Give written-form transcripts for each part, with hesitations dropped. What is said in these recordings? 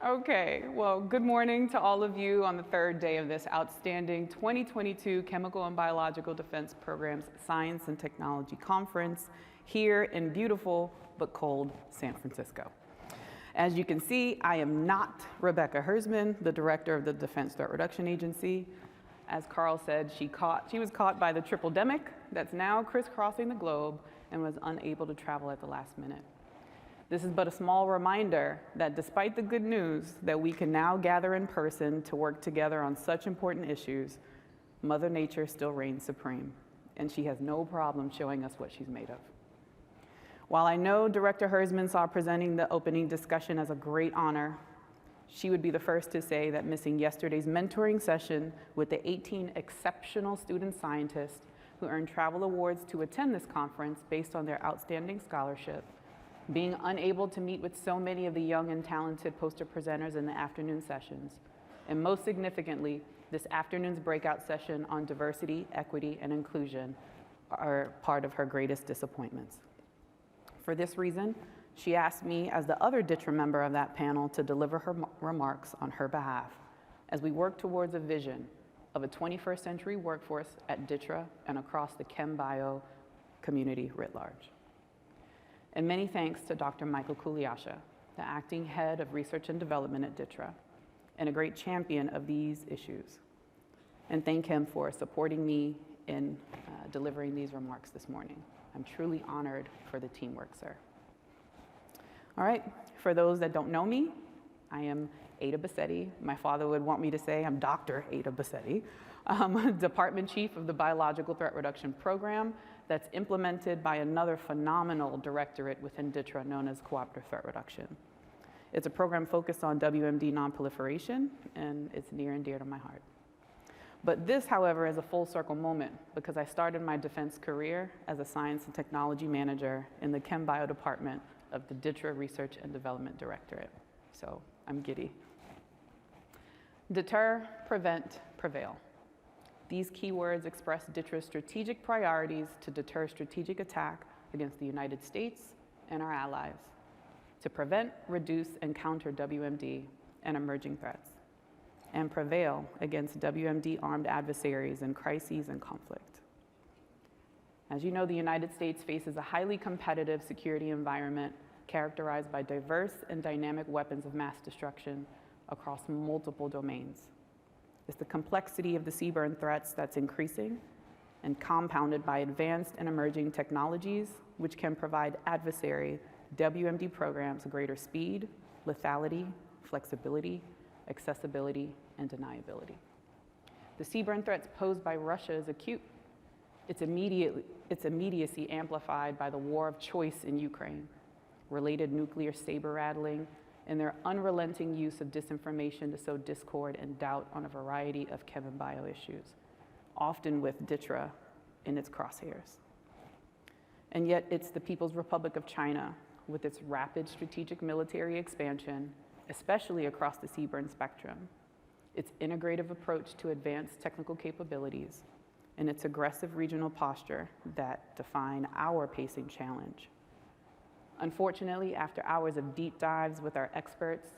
Okay, well, good morning to all of you on the third day of this outstanding 2022 Chemical and Biological Defense Program's Science and Technology Conference here in beautiful but cold San Francisco. As you can see, I am not Rebecca Hersman, the director of the Defense Threat Reduction Agency. As Carl said, she was caught by the triple-demic that's now crisscrossing the globe and was unable to travel at the last minute. This is but a small reminder that despite the good news that we can now gather in person to work together on such important issues, Mother Nature still reigns supreme, and she has no problem showing us what she's made of. While I know Director Hersman saw presenting the opening discussion as a great honor, she would be the first to say that missing yesterday's mentoring session with the 18 exceptional student scientists who earned travel awards to attend this conference based on their outstanding scholarship, being unable to meet with so many of the young and talented poster presenters in the afternoon sessions, and most significantly, this afternoon's breakout session on diversity, equity, and inclusion are part of her greatest disappointments. For this reason, she asked me, as the other DTRA member of that panel, to deliver her remarks on her behalf as we work towards a vision of a 21st century workforce at DTRA and across the chem-bio community writ large. And many thanks to Dr. Michael Kuliasha, the acting head of research and development at DTRA, and a great champion of these issues. And thank him for supporting me in delivering these remarks this morning. I'm truly honored for the teamwork, sir. All right, for those that don't know me, I am Ada Bacetty. My father would want me to say I'm Dr. Ada Bacetty, Department Chief of the Biological Threat Reduction Program that's implemented by another phenomenal directorate within DTRA known as Cooperative Threat Reduction. It's a program focused on WMD nonproliferation, and it's near and dear to my heart. But this, however, is a full circle moment because I started my defense career as a science and technology manager in the Chem Bio department of the DTRA Research and Development Directorate. So I'm giddy. Deter, prevent, prevail. These keywords express DTRA's strategic priorities to deter strategic attack against the United States and our allies, to prevent, reduce, and counter WMD and emerging threats, and prevail against WMD-armed adversaries in crises and conflict. As you know, the United States faces a highly competitive security environment characterized by diverse and dynamic weapons of mass destruction across multiple domains. It's the complexity of the CBRN threats that's increasing and compounded by advanced and emerging technologies which can provide adversary WMD programs greater speed, lethality, flexibility, accessibility, and deniability. The CBRN threats posed by Russia is acute. Its immediacy amplified by the war of choice in Ukraine, related nuclear saber rattling, and their unrelenting use of disinformation to sow discord and doubt on a variety of chem and bio issues, often with DTRA in its crosshairs. And yet it's the People's Republic of China, with its rapid strategic military expansion, especially across the CBRN spectrum, its integrative approach to advanced technical capabilities, and its aggressive regional posture that define our pacing challenge. Unfortunately, after hours of deep dives with our experts,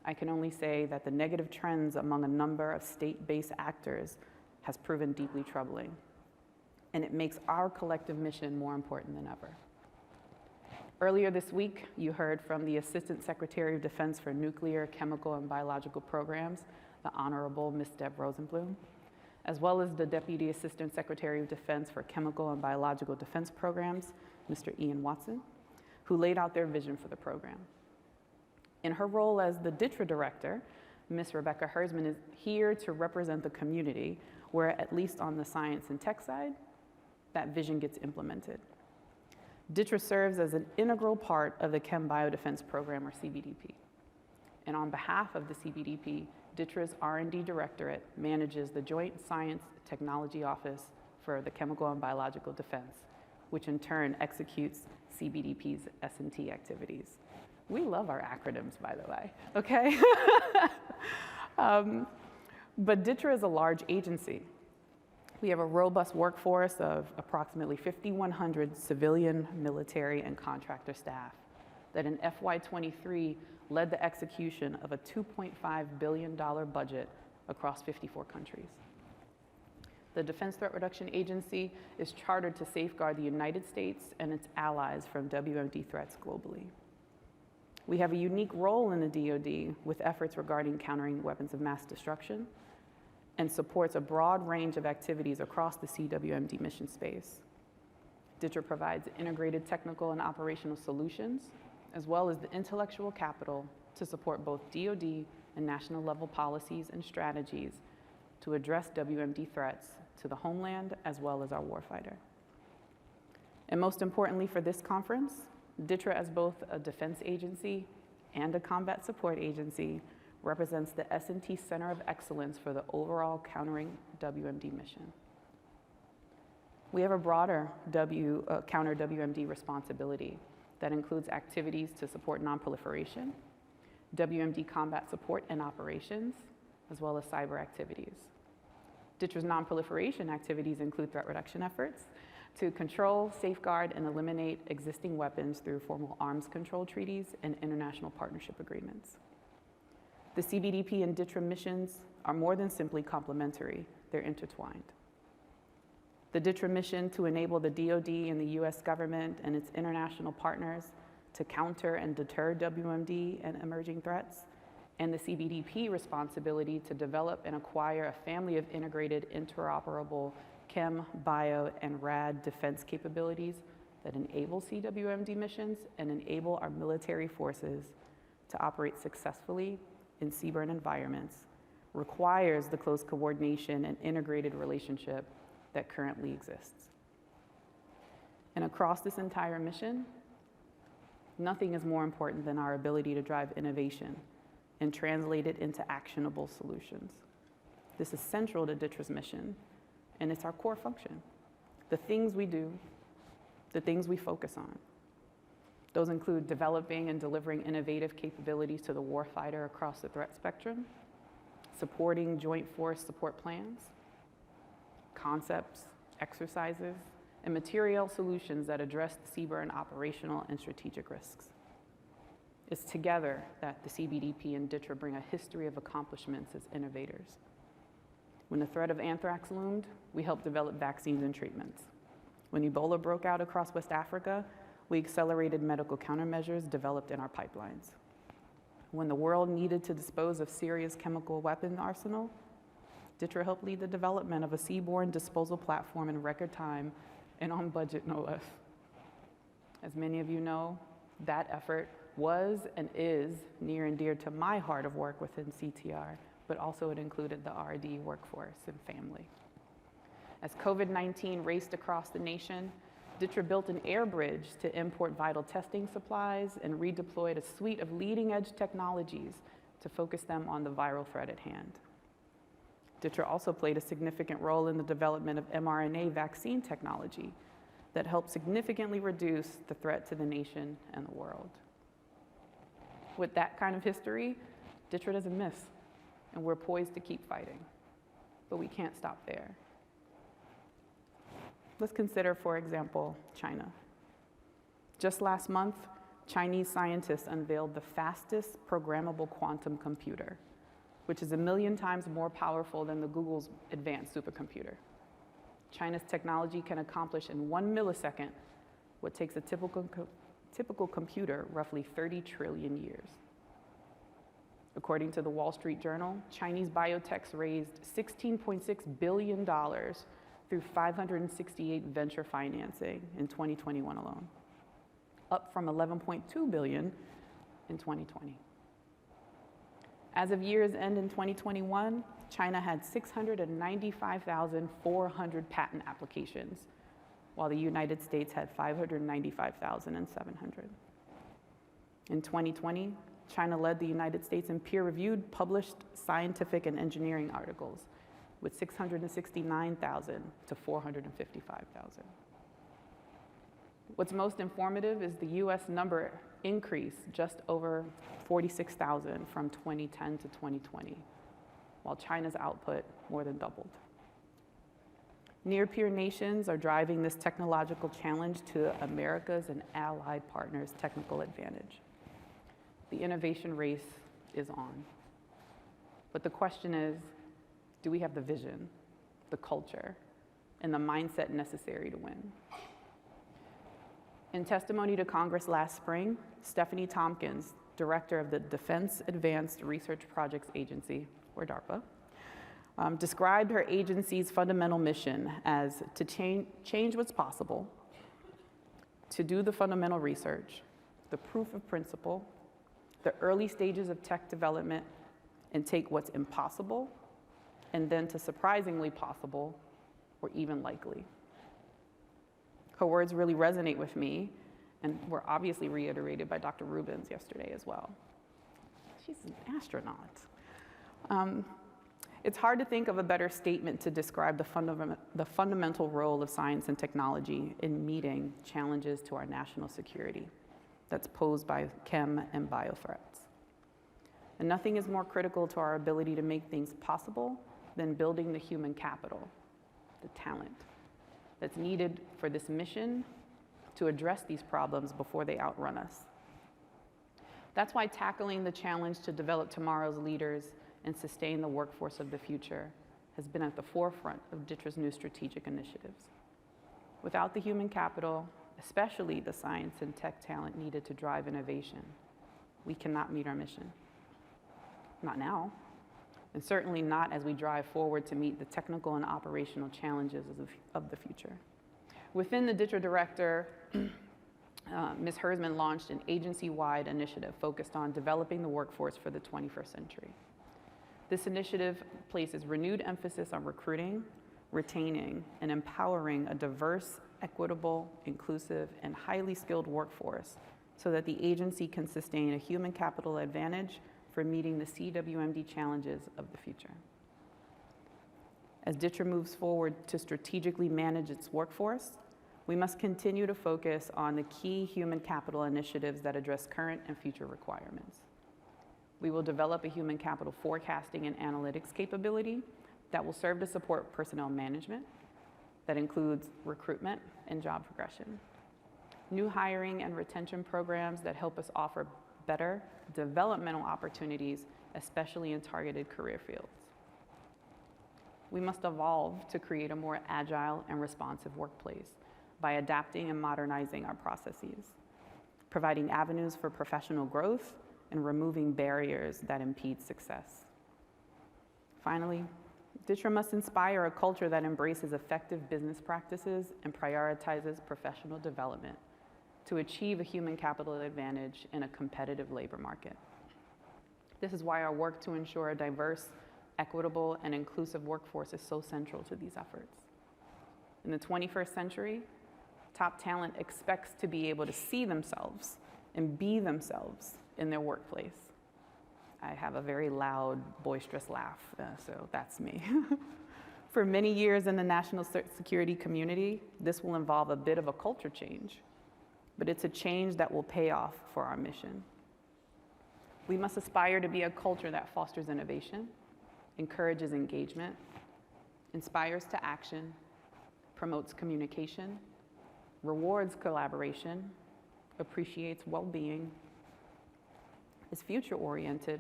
I can only say that the negative trends among a number of state-based actors has proven deeply troubling, and it makes our collective mission more important than ever. Earlier this week, you heard from the Assistant Secretary of Defense for Nuclear, Chemical, and Biological Programs, the Honorable Ms. Deb Rosenblum, as well as the Deputy Assistant Secretary of Defense for Chemical and Biological Defense Programs, Mr. Ian Watson, who laid out their vision for the program. In her role as the DTRA director, Ms. Rebecca Hersman is here to represent the community where, at least on the science and tech side, that vision gets implemented. DTRA serves as an integral part of the Chem Bio Defense Program, or CBDP. And on behalf of the CBDP, DTRA's R&D Directorate manages the Joint Science Technology Office for the Chemical and Biological Defense, which in turn executes CBDP's S&T activities. We love our acronyms, by the way, okay? But DTRA is a large agency. We have a robust workforce of approximately 5,100 civilian, military, and contractor staff that in FY23 led the execution of a $2.5 billion budget across 54 countries. The Defense Threat Reduction Agency is chartered to safeguard the United States and its allies from WMD threats globally. We have a unique role in the DoD with efforts regarding countering weapons of mass destruction and supports a broad range of activities across the CWMD mission space. DTRA provides integrated technical and operational solutions, as well as the intellectual capital to support both DoD and national level policies and strategies to address WMD threats to the homeland as well as our warfighter. And most importantly for this conference, DTRA as both a defense agency and a combat support agency represents the S&T Center of Excellence for the overall countering WMD mission. We have a broader counter WMD responsibility that includes activities to support nonproliferation, WMD combat support and operations, as well as cyber activities. DTRA's nonproliferation activities include threat reduction efforts to control, safeguard, and eliminate existing weapons through formal arms control treaties and international partnership agreements. The CBDP and DTRA missions are more than simply complementary, they're intertwined. The DTRA mission to enable the DoD and the US government and its international partners to counter and deter WMD and emerging threats, and the CBDP responsibility to develop and acquire a family of integrated interoperable chem, bio, and rad defense capabilities that enable CWMD missions and enable our military forces to operate successfully in CBRN environments requires the close coordination and integrated relationship that currently exists. And across this entire mission, nothing is more important than our ability to drive innovation and translate it into actionable solutions. This is central to DTRA's mission, and it's our core function. The things we do, the things we focus on. Those include developing and delivering innovative capabilities to the warfighter across the threat spectrum, supporting joint force support plans, concepts, exercises, and material solutions that address the CBRN operational and strategic risks. It's together that the CBDP and DTRA bring a history of accomplishments as innovators. When the threat of anthrax loomed, we helped develop vaccines and treatments. When Ebola broke out across West Africa, we accelerated medical countermeasures developed in our pipelines. When the world needed to dispose of Syria's chemical weapon arsenal, DTRA helped lead the development of a seaborne disposal platform in record time and on budget, no less. As many of you know, that effort was and is near and dear to my heart of work within CTR, but also it included the R&D workforce and family. As COVID-19 raced across the nation, DTRA built an air bridge to import vital testing supplies and redeployed a suite of leading-edge technologies to focus them on the viral threat at hand. DTRA also played a significant role in the development of mRNA vaccine technology that helped significantly reduce the threat to the nation and the world. With that kind of history, DTRA doesn't miss, and we're poised to keep fighting. But we can't stop there. Let's consider, for example, China. Just last month, Chinese scientists unveiled the fastest programmable quantum computer, which is 1 million times more powerful than the Google's advanced supercomputer. China's technology can accomplish in 1 millisecond what takes a typical computer roughly 30 trillion years. According to the Wall Street Journal, Chinese biotechs raised $16.6 billion through 568 venture financing in 2021 alone, up from $11.2 billion in 2020. As of year's end in 2021, China had 695,400 patent applications, while the United States had 595,700. In 2020, China led the United States in peer-reviewed published scientific and engineering articles with 669,000 to 455,000. What's most informative is the US number increased just over 46,000 from 2010 to 2020, while China's output more than doubled. Near-peer nations are driving this technological challenge to America's and allied partners' technical advantage. The innovation race is on. But the question is, do we have the vision, the culture, and the mindset necessary to win? In testimony to Congress last spring, Stephanie Tompkins, director of the Defense Advanced Research Projects Agency, or DARPA, described her agency's fundamental mission as to change what's possible, to do the fundamental research, the proof of principle, the early stages of tech development, and take what's impossible, and then to surprisingly possible, or even likely. Her words really resonate with me, and were obviously reiterated by Dr. Rubens yesterday as well. She's an astronaut. It's hard to think of a better statement to describe the fundamental role of science and technology in meeting challenges to our national security that's posed by chem and bio threats. And nothing is more critical to our ability to make things possible than building the human capital, the talent, that's needed for this mission to address these problems before they outrun us. That's why tackling the challenge to develop tomorrow's leaders and sustain the workforce of the future has been at the forefront of DTRA's new strategic initiatives. Without the human capital, especially the science and tech talent needed to drive innovation, we cannot meet our mission. Not now, and certainly not as we drive forward to meet the technical and operational challenges of the future. Within the DTRA director, Ms. Hersman launched an agency-wide initiative focused on developing the workforce for the 21st century. This initiative places renewed emphasis on recruiting, retaining, and empowering a diverse, equitable, inclusive, and highly skilled workforce so that the agency can sustain a human capital advantage for meeting the CWMD challenges of the future. As DTRA moves forward to strategically manage its workforce, we must continue to focus on the key human capital initiatives that address current and future requirements. We will develop a human capital forecasting and analytics capability that will serve to support personnel management, that includes recruitment and job progression, new hiring and retention programs that help us offer better developmental opportunities, especially in targeted career fields. We must evolve to create a more agile and responsive workplace by adapting and modernizing our processes, providing avenues for professional growth, and removing barriers that impede success. Finally, DTRA must inspire a culture that embraces effective business practices and prioritizes professional development to achieve a human capital advantage in a competitive labor market. This is why our work to ensure a diverse, equitable, and inclusive workforce is so central to these efforts. In the 21st century, top talent expects to be able to see themselves and be themselves in their workplace. I have a very loud, boisterous laugh, so that's me. For many years in the national security community, this will involve a bit of a culture change, but it's a change that will pay off for our mission. We must aspire to be a culture that fosters innovation, encourages engagement, inspires to action, promotes communication, rewards collaboration, appreciates well-being, is future-oriented,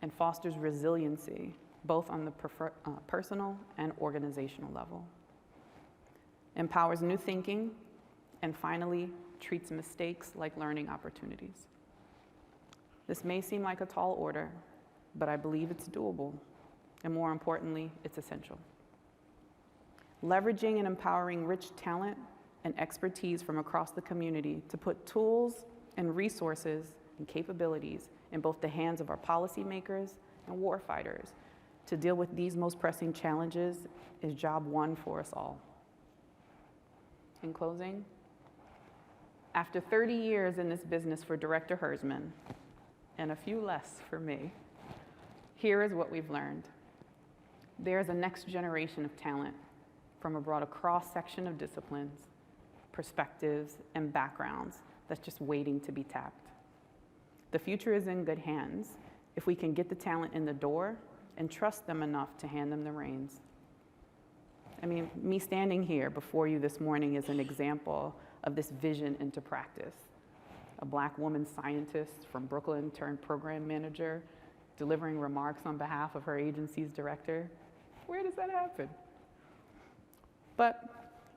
and fosters resiliency, both on the personal and organizational level. Empowers new thinking, and finally, treats mistakes like learning opportunities. This may seem like a tall order, but I believe it's doable, and more importantly, it's essential. Leveraging and empowering rich talent and expertise from across the community to put tools and resources and capabilities in both the hands of our policymakers and warfighters to deal with these most pressing challenges is job one for us all. In closing, after 30 years in this business for Director Hersman, and a few less for me, here is what we've learned. There's a next generation of talent from a broad cross-section of disciplines, perspectives, and backgrounds that's just waiting to be tapped. The future is in good hands if we can get the talent in the door and trust them enough to hand them the reins. I mean, me standing here before you this morning is an example of this vision into practice. A Black woman scientist from Brooklyn turned program manager, delivering remarks on behalf of her agency's director. Where does that happen? But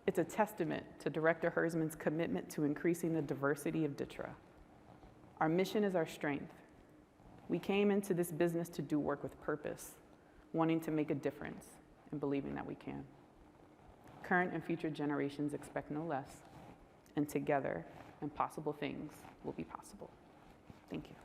it's a testament to Director Hersman's commitment to increasing the diversity of DTRA. Our mission is our strength. We came into this business to do work with purpose, wanting to make a difference and believing that we can. Current and future generations expect no less, and together, impossible things will be possible. Thank you.